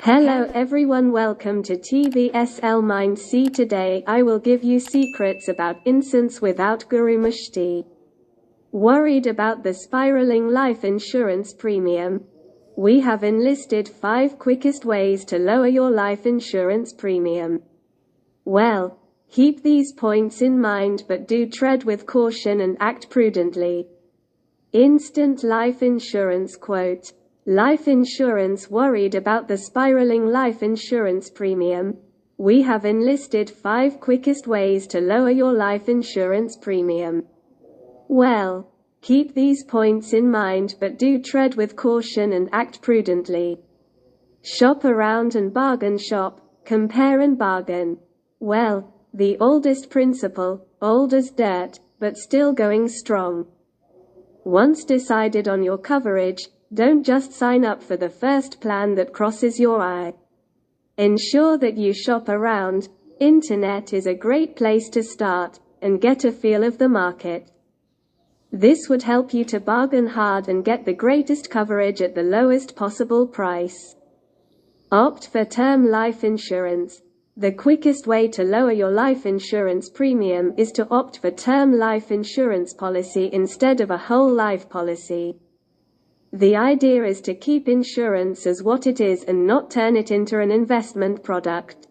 Hello everyone, welcome to TVSL Mind. See, today I will give you secrets about insurance without Guru Mushti. Worried about the spiraling life insurance premium? We have enlisted 5 quickest ways to lower your life insurance premium. Well, keep these points in mind, but do tread with caution and act prudently. Instant life insurance quote. Life insurance. Worried about the spiraling life insurance premium? We have enlisted 5 quickest ways to lower your life insurance premium. Well, keep these points in mind, but do tread with caution and act prudently. Shop around and bargain shop, compare and bargain. Well, the oldest principle, old as dirt, but still going strong. Once decided on your coverage, don't just sign up for the first plan that crosses your eye. Ensure that you shop around. Internet is a great place to start and get a feel of the market. This would help you to bargain hard and get the greatest coverage at the lowest possible price. Opt for term life insurance. The quickest way to lower your life insurance premium is to opt for term life insurance policy instead of a whole life policy. The idea is to keep insurance as what it is and not turn it into an investment product.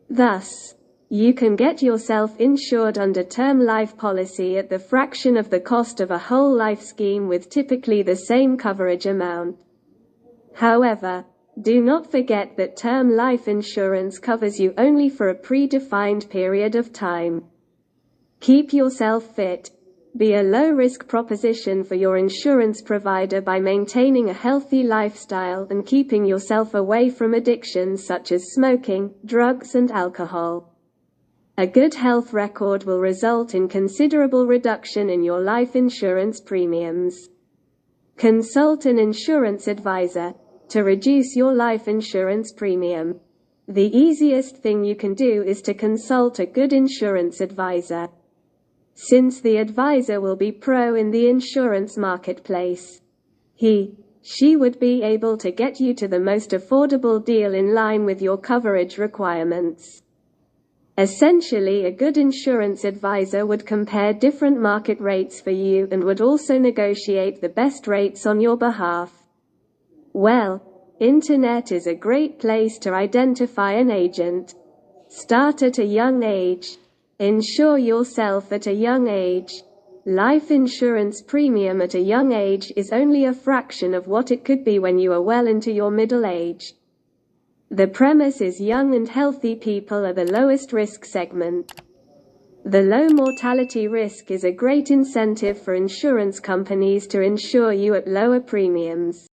Thus, you can get yourself insured under term life policy at the fraction of the cost of a whole life scheme with typically the same coverage amount. However, do not forget that term life insurance covers you only for a predefined period of time. Keep yourself fit. Be a low-risk proposition for your insurance provider by maintaining a healthy lifestyle and keeping yourself away from addictions such as smoking, drugs and alcohol. A good health record will result in considerable reduction in your life insurance premiums. Consult an insurance advisor to reduce your life insurance premium. The easiest thing you can do is to consult a good insurance advisor, since the advisor will be pro in the insurance marketplace. She would be able to get you to the most affordable deal in line with your coverage requirements. Essentially, a good insurance advisor would compare different market rates for you and would also negotiate the best rates on your behalf. Well, Internet is a great place to identify an agent. Start at a young age. Insure yourself at a young age. Life insurance premium at a young age is only a fraction of what it could be when you are well into your middle age. The premise is young and healthy people are the lowest risk segment. The low mortality risk is a great incentive for insurance companies to insure you at lower premiums.